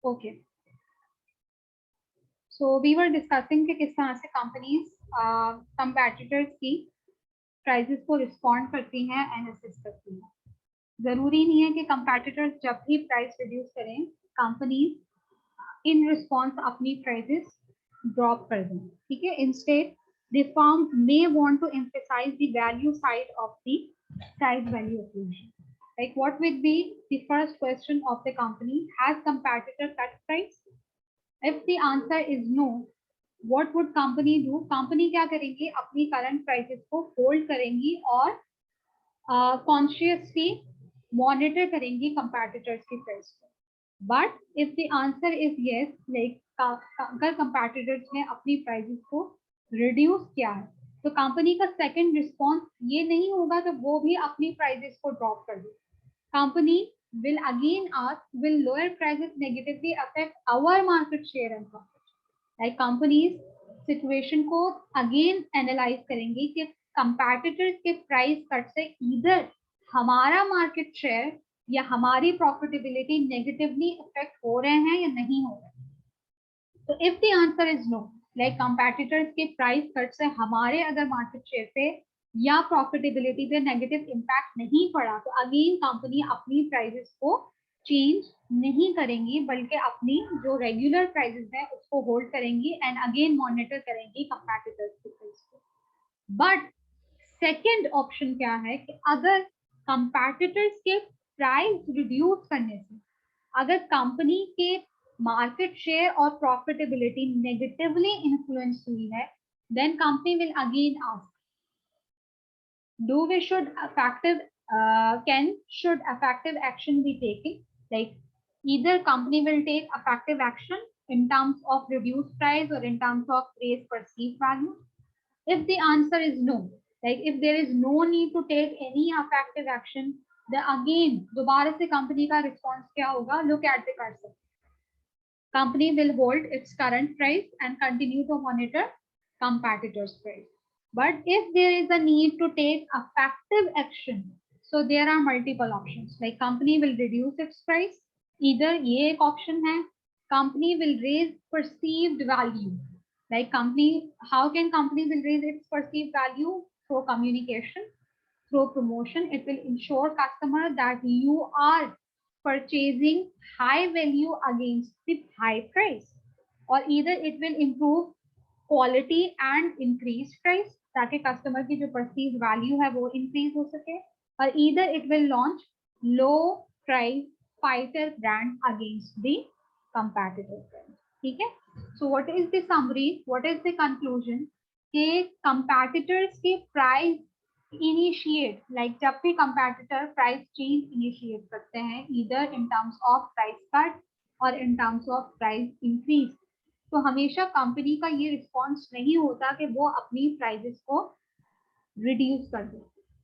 Okay, so we were discussing कि किस तरह से कंपनीज कंपेटिटर्स की प्राइसेस को रिस्पॉन्ड करती हैं एंड असिस्ट करती हैं। जरूरी नहीं है कि कंपेटिटर्स जब भी प्राइस रिड्यूस करें कंपनीज इन रिस्पॉन्स अपनी प्राइसेस ड्रॉप कर दें, ठीक है। Instead the firm may want to emphasize the value side of the price value equation. Like what would be the first question of the company? Has competitor cut price? If the answer is no, what would company do? Company क्या करेंगी? अपनी current prices को hold करेंगी और consciously monitor करेंगी competitors की price को. But if the answer is yes, like अगर competitors ने अपनी prices को reduce किया है, तो कंपनी का second response ये नहीं होगा कि वो भी अपनी prices को drop कर दे. Company will again ask, will lower prices negatively affect our market share and profit? Like companies situation को again analyze करेंगे कि competitors के price cut से either हमारा market share या हमारी profitability negatively affect हो रहे हैं या नहीं हो रहे हैं. तो if the answer is no, like competitors के price cut से हमारे अगर market share पे या profitability पे negative impact नहीं पड़ा, तो again company अपनी prices को change नहीं करेंगी, बल्कि अपनी जो regular prices है उसको hold करेंगी and again monitor करेंगी competitors के price को. But second option क्या है कि अगर competitors के price reduce करने से अगर company के market share और profitability negatively influence हुई है, then company will again ask, should effective action be taken? Like either company will take effective action in terms of reduced price or in terms of raise perceived value. If the answer is no, like if there is no need to take any effective action, then again दोबारा से company का response क्या होगा? Look at the cursor. Company will hold its current price and continue to monitor competitors' price. But if there is a need to take effective action, so there are multiple options. Like company will reduce its price. Either ये एक option है. Company will raise perceived value. Like company, how can company will raise its perceived value? Through communication, through promotion. It will ensure customer that you are purchasing high value against the high price, or either it will improve quality and increase price ताकि customer की जो perceived value है वो increase हो सके, or either it will launch low price fighter brand against the competitor brand. ठीक है. So what is the summary, what is the conclusion कि competitors के price initiate, like जब भी competitor price change initiate करते हैं either in terms of price cut or in terms of price increase, तो हमेशा कंपनी का ये रिस्पॉन्स नहीं होता कि वो अपनी प्राइसेस को रिड्यूस कर दे,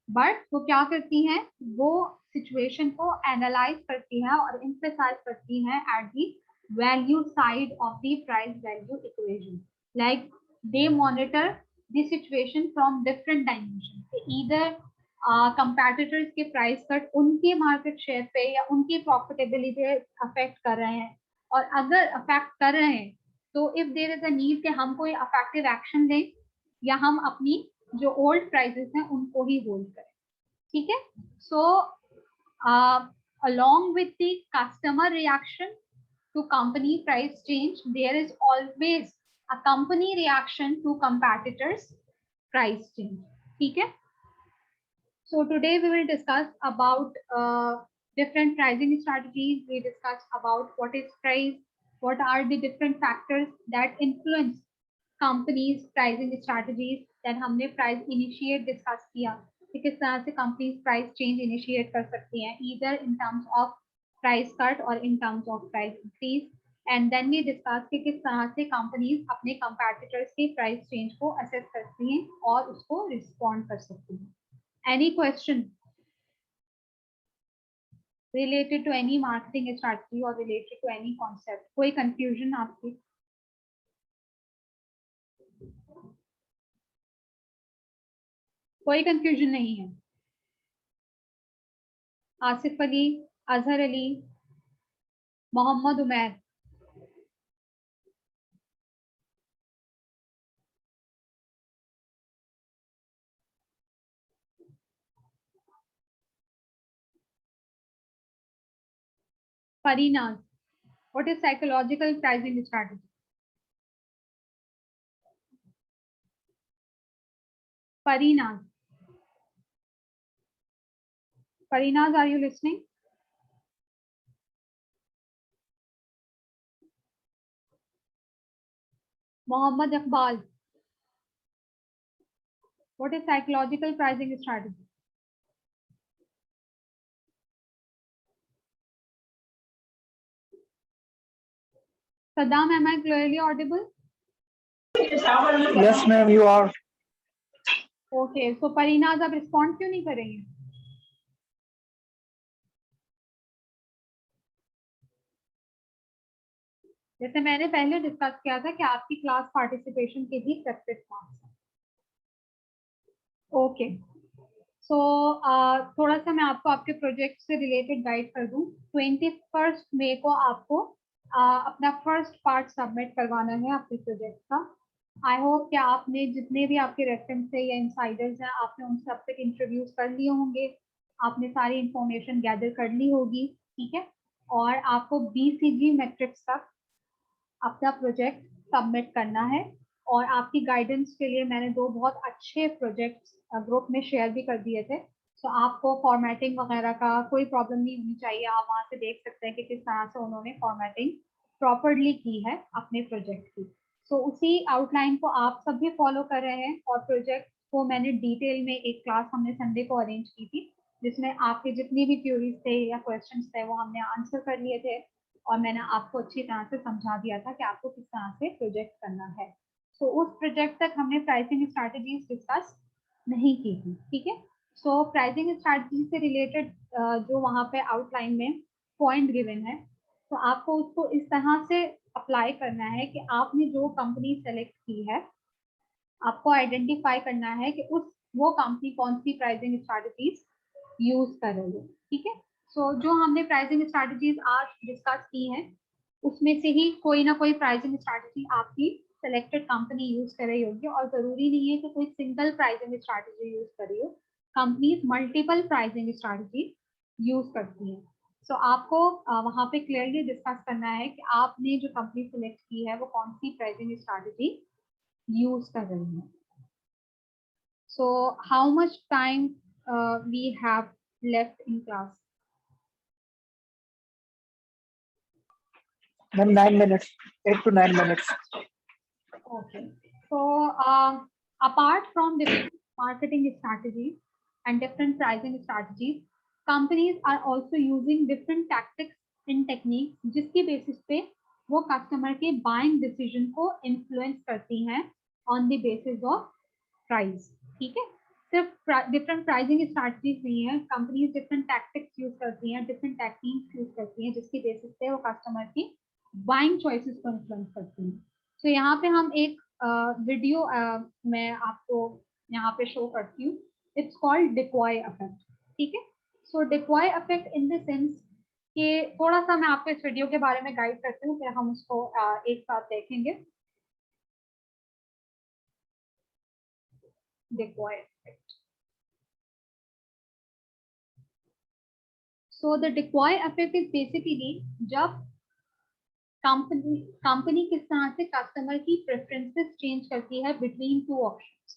बट वो क्या करती हैं, वो सिचुएशन को एनालाइज करती है और एम्फसाइज करती है at the value side of the price value equation. Like they monitor the situation from different dimension. Either competitors के प्राइस कट उनके मार्केट शेयर पे या उनकी प्रॉफिटेबिलिटी अफेक्ट कर रहे हैं, और अगर अफेक्ट कर रहे हैं तो if there is a need कि हम कोई अफेक्टिव एक्शन लें या हम अपनी जो ओल्ड प्राइसेस हैं उनको ही होल्ड करें. ठीक है. सो along with the customer reaction to company price change, there is always a company reaction to competitors price change. ठीक है. So today we will discuss about different pricing strategies. We discuss about what is price, what are the different factors that influence companies pricing strategies. Then हमने price initiate discuss किया कि किस तरह से companies price change initiate कर सकती हैं, either in terms of price cut or in terms of price increase. And then we discuss कि किस तरह से companies अपने competitors के price change को assess करती हैं और उसको respond कर सकती हैं. Any question related to any marketing strategy or related to any concept? कोई confusion आपकी? कोई confusion नहीं है? Asif Ali, Azhar Ali, Mohammad Umair, Parinaz, what is psychological pricing strategy? Parinaz, are you listening? Mohammad Iqbal, what is psychological pricing strategy? Saddam, am I clearly audible? Yes, ma'am, you are. Okay, so Parinaz, आप respond क्यों नहीं करेंगे? जैसे मैंने पहले discuss किया था कि आपकी क्लास पार्टिसिपेशन के भी सेपरेट मार्क्स हैं। ओके, सो थोड़ा सा मैं आपको आपके प्रोजेक्ट से रिलेटेड गाइड कर दूं। 21 मई को आपको अपना फर्स्ट पार्ट सबमिट करवाना है अपने प्रोजेक्ट का। आई होप कि आपने जितने भी आपके रेफरेंस है या इंसाइडर्स हैं, आपने उन सब तक इंटरव्यूज कर लिए होंगे, आपने सारी इंफॉर्मेशन गैदर कर ली होगी, ठीक है। और आपको BCG मैट्रिक्स तक अपना प्रोजेक्ट सबमिट करना है। और आपकी गाइडेंस के लिए मैंने 2 बहुत अच्छे प्रोजेक्ट्स ग्रुप में शेयर भी कर दिए थे। तो आपको फॉर्मेटिंग वगैरह का कोई प्रॉब्लम नहीं होनी चाहिए। आप वहाँ से देख सकते हैं कि किस तरह से उन्होंने फॉर्मेटिंग प्रॉपरली की है अपने प्रोजेक्ट की। तो उसी आउटलाइन को आप सब भी फॉलो कर रहे हैं। और प्रोजेक्ट को मैंने डिटेल में एक क्लास हमने संडे को अरेंज की थी, जिसमें आपके जितनी भी क्यूरीज थे या क्वेश्चंस थे वो हमने आंसर कर लिए थे। और मैंने आपको अच्छी तरह से समझा दिया था कि आपको किस तरह से प्रोजेक्ट करना है। तो उस प्रोजेक्ट तक हमने प्राइसिंग स्ट्रैटेजीज डिस्कस नहीं की थी, ठीक है। सो प्राइसिंग स्ट्रैटेजी से रिलेटेड जो वहाँ पे आउटलाइन में पॉइंट गिवन है, तो आपको उसको इस तरह से अप्लाई करना है कि आपने जो कंपनी सेलेक्ट की है, आपको आइडेंटिफाई करना है कि वो कंपनी कौन सी प्राइसिंग स्ट्रैटेजीज यूज कर रही है, ठीक है। सो जो हमने प्राइसिंग स्ट्रैटेजीज आज डिस्कस की हैं, उसमें से ही कोई ना कोई प्राइसिंग स्ट्रैटेजी आपकी सेलेक्टेड कंपनी यूज कर रही होगी। और जरूरी नहीं है कि कोई सिंगल प्राइसिंग स्ट्रैटेजी यूज कर रही हो, companies multiple pricing strategy use करती है। सो आपको वहाँ पे क्लियरली डिस्कस करना है कि आपने जो कंपनी सेलेक्ट की है वो कौन सी प्राइसिंग स्ट्रैटेजी यूज कर रही है। So how much time we have left in class? Ma'am, 9 minutes, 8 to 9 minutes. Okay. So apart from different marketing strategies and different pricing strategies, companies are also using different tactics and techniques जिसकी basis पे वो customer के buying decision को influence करती हैं on the basis of price, ठीक है। सिर्फ डिफरेंट प्राइसिंग स्ट्रैटेजीज नहीं है, कंपनीज डिफरेंट टैक्टिक्स यूज करती हैं, डिफरेंट टेक्निक्स यूज करती हैं जिसकी बेसिस पे वो कस्टमर की बाइंग चॉइसेस को इन्फ्लुएंस करती हैं। तो यहाँ पे हम एक वीडियो मैं आपको यहाँ पे शो करती हूँ। इट्स कॉल्ड डिकॉय इफेक्ट, ठीक है। So decoy effect in the sense कि थोड़ा सा मैं आपको इस वीडियो के बारे में गाइड करती हूँ, फिर हम उसको एक साथ देखेंगे। Decoy effect. So the decoy effect is basically जब कंपनी किस तरह से कस्टमर की प्रेफरेंसेस चेंज करती है बिटवीन 2 ऑप्शंस,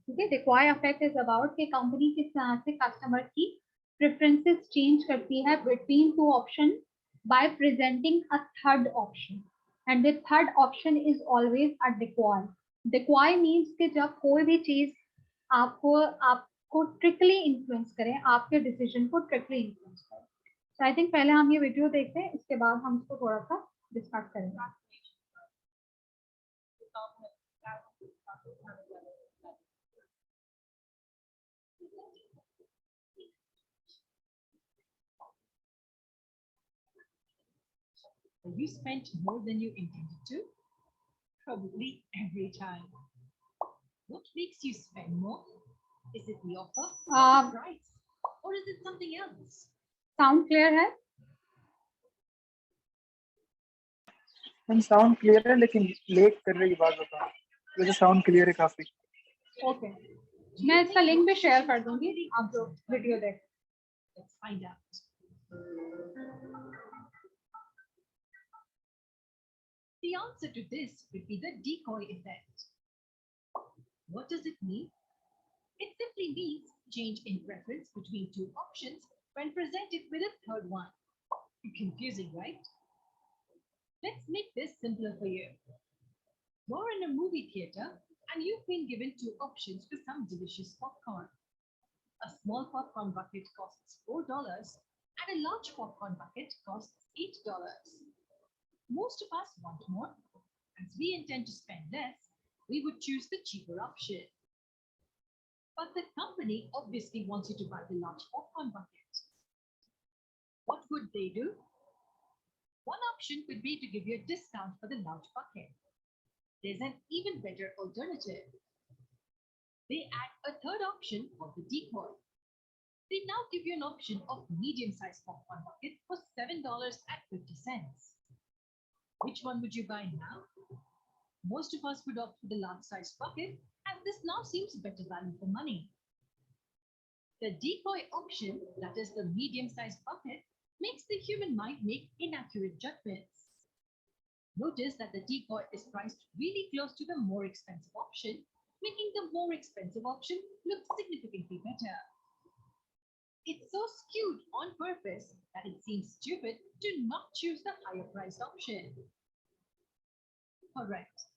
ठीक है। डिकॉय इफेक्ट इज अबाउट कि कंपनी किस तरह से कस्टमर की प्रेफरेंसेस चेंज करती है between 2 option buy presenting a third option, and the third option is always a decoy. Decoy means कि जब कोई भी चीज आपको ट्रिकली इन्फ्लुएंस करें, आपके डिसीजन को ट्रिकली इन्फ्लुएंस करें। तो आई थिंक पहले हम ये वीडियो देखते हैं, इसके बाद हम इसको थोड़ा सा डिस्कस करेंगे। You spent more than you intended to? Probably every time. What makes you spend more? Is it the offer, the price, or is it something else? Sound clear है? मैम साउंड क्लियर है लेकिन late कर रही बात बताओ। वैसे sound clear है काफी। ओके, मैं इसका लिंक भी शेयर कर दूंगी, आप जो वीडियो देख। Let's find out. The answer to this would be the decoy effect. What does it mean? It simply means change in preference between two options when presented with a third one. Confusing, right? Let's make this simpler for you. You're in a movie theater and you've been given two options for some delicious popcorn. A small popcorn bucket costs $4 and a large popcorn bucket costs $8. Most of us want more. As we intend to spend less, we would choose the cheaper option. But the company obviously wants you to buy the large popcorn bucket. What would they do? One option could be to give you a discount for the large bucket. There's an even better alternative. They add a third option called the decoy. They now give you an option of medium-sized popcorn bucket for $7.50. Which one would you buy now? Most of us would opt for the large-sized bucket, and this now seems better value for money. The decoy option, that is the medium-sized bucket, makes the human mind make inaccurate judgments. Notice that the decoy is priced really close to the more expensive option, making the more expensive option look significantly better. It's so skewed on purpose that it seems stupid to not choose the higher priced option. Correct.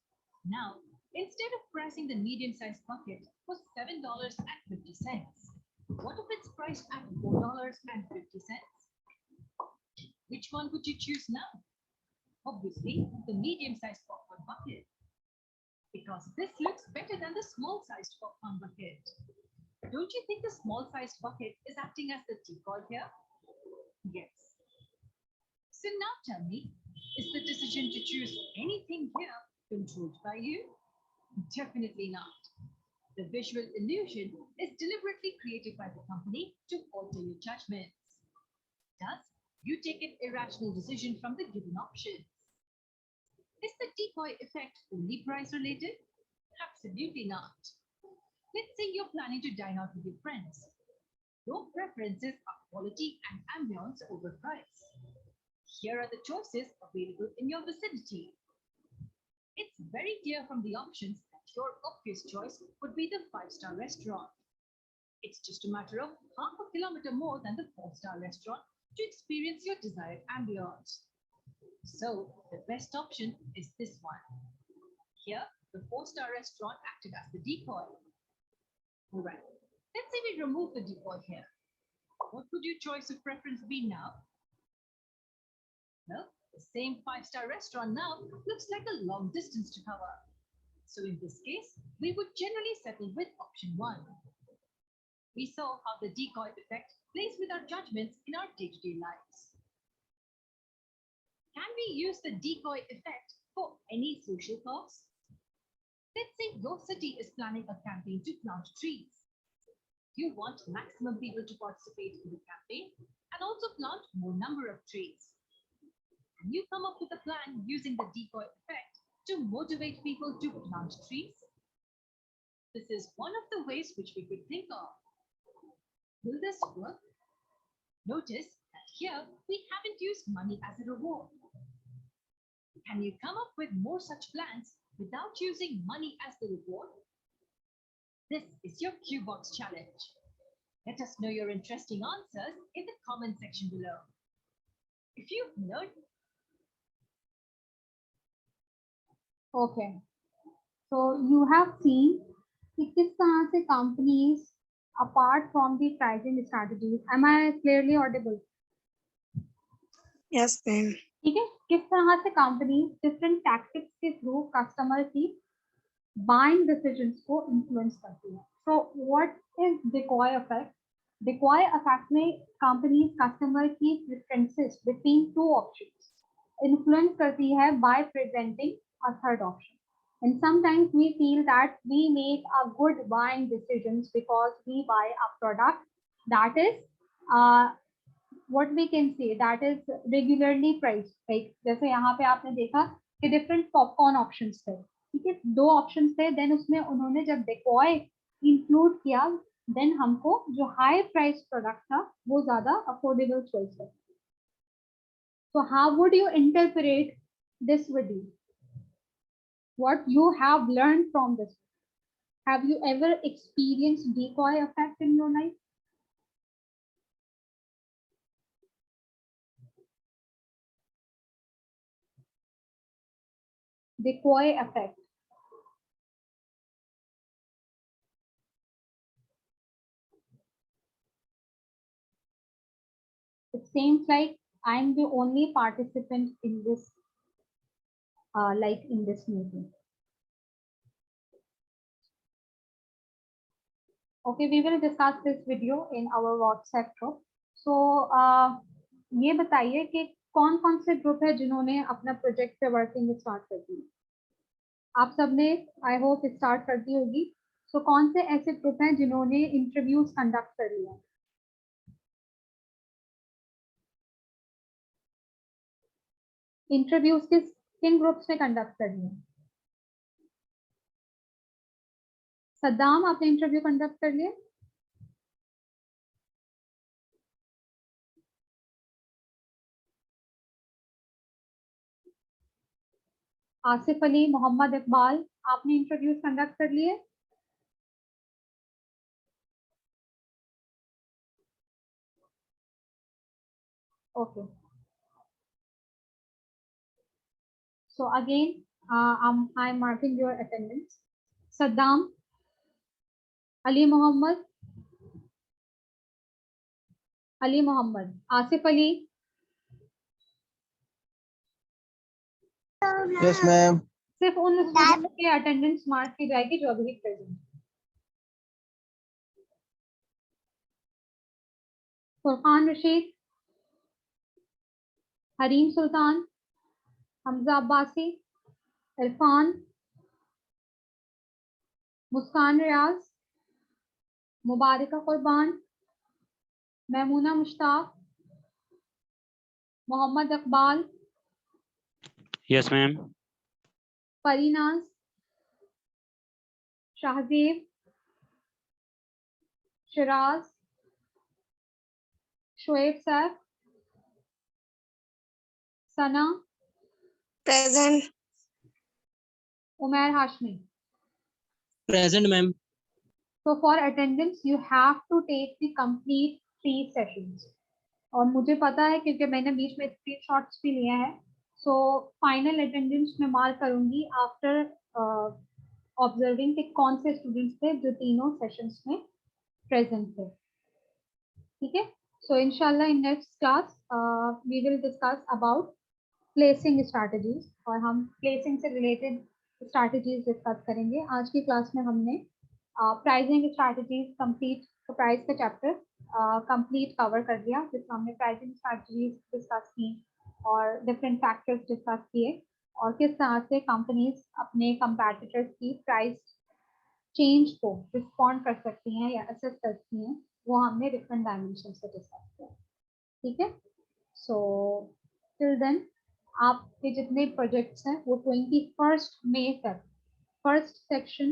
Now, instead of pricing the medium-sized bucket for $7.50, what if it's priced at $4.50? Which one would you choose now? Obviously, the medium-sized popcorn bucket, because this looks better than the small-sized popcorn bucket. Don't you think the small-sized bucket is acting as the decoy here? Yes. So now tell me, is the decision to choose anything here controlled by you? Definitely not. The visual illusion is deliberately created by the company to alter your judgments. Thus, you take an irrational decision from the given options. Is the decoy effect only price related? Absolutely not. Let's say you're planning to dine out with your friends. Your preferences are quality and ambience over price. Here are the choices available in your vicinity. It's very clear from the options that your obvious choice would be the 5-star restaurant. It's just a matter of half a kilometer more than the 4-star restaurant to experience your desired ambience. So the best option is this one. Here, the 4-star restaurant acted as the decoy. Alright, let's say we remove the decoy here. What would your choice of preference be now? Well, the same 5-star restaurant now looks like a long distance to cover. So in this case, we would generally settle with option 1. We saw how the decoy effect plays with our judgments in our day-to-day lives. Can we use the decoy effect for any social cause? Let's say your city is planning a campaign to plant trees. You want maximum people to participate in the campaign and also plant more number of trees. And you come up with a plan using the decoy effect to motivate people to plant trees. This is one of the ways which we could think of. Will this work? Notice that here we haven't used money as a reward. Can you come up with more such plans without using money as the reward? This is your Q-Box challenge. Let us know your interesting answers in the comment section below. If you've learned... Okay. So you have seen कि किस तरह से companies apart from the pricing strategies. Am I clearly audible? Yes, ma'am. ठीक है, किस तरह से companies different tactics के through customer की buying decisions को influence करती है. So what is decoy effect? Decoy effect में companies customer की preferences between two options influence करती है by presenting a third option. And sometimes we feel that we make a good buying decisions because we buy a product that is what we can say that is regularly priced. Like जैसे यहाँ पे आपने देखा कि different popcorn options थे, ठीक है, 2 options थे, then उसमें उन्होंने जब decoy include किया, then हमको जो high price product था वो ज़्यादा affordable choice है. So how would you interpret this video? what you have learned from this. Have you ever experienced decoy effect in your life? Decoy effect. It seems like I'm the only participant in this, in this meeting. Okay, we will discuss this video in our WhatsApp group. So, ये बताइए कि कौन कौन से group है जिन्होंने अपना project पे वर्किंग स्टार्ट कर दी? आप सबने आई होप स्टार्ट कर दी होगी. सो कौन से ऐसे ग्रुप हैं जिन्होंने इंटरव्यूज कंडक्ट कर लिया? इंटरव्यूज किन ग्रुप्स ने कंडक्ट कर लिया? सद्दाम, आपने इंटरव्यू कंडक्ट कर लिया? आसिफ अली, मोहम्मद इकबाल, आपने इंटरव्यूज कंडक्ट कर लिए? Okay. So again, I'm marking your attendance. Saddam, Ali Muhammad, Asif Ali. Yes, ma'am. सिर्फ उन स्टूडेंट्स के अटेंडेंस मार्क की जाएगी जो अभी प्रेजेंट. फुरकान रशीद, हरीम सुल्तान, हमजा अब्बासी, इरफान, मुस्कान रियाज, मुबारका कुर्बान, Mahmuna Mushtaq, Mohammad Iqbal. Yes, ma'am. फरीनाज, Shahzeb, Siraj, Shoaib Saif, Sana, Present. Umair Hashmi. Present, ma'am. So for attendance, you have to take the complete 3 sessions. और मुझे पता है क्योंकि मैंने बीच में स्क्रीनशॉट्स भी लिए हैं. So final attendance में मार्क करूंगी आफ्टर ऑब्जर्विंग कि कौन से स्टूडेंट्स थे जो तीनों सेशंस में प्रेजेंट थे. ठीक है. So inshallah in next class we will discuss about placing strategies और हम प्लेसिंग से रिलेटेड स्ट्रैटेजीज डिस्कस करेंगे. आज की क्लास में हमने प्राइसिंग स्ट्रैटेजीज कंप्लीट प्राइस का चैप्टर कंप्लीट कवर कर दिया, जिसमें हमने प्राइसिंग स्ट्रैटेजीज डिस्कस की और डिफरेंट फैक्टर्स डिस्कस किए और किस तरह से कंपनीज अपने कंपैटिटर्स की प्राइस चेंज को रिस्पॉन्ड कर सकती हैं या असेस करती हैं, वो हमने डिफरेंट डायमेंशन से डिस्कस किया. ठीक है. सो टिल देन आपके जितने प्रोजेक्ट्स हैं वो 21 मई तक फर्स्ट सेक्शन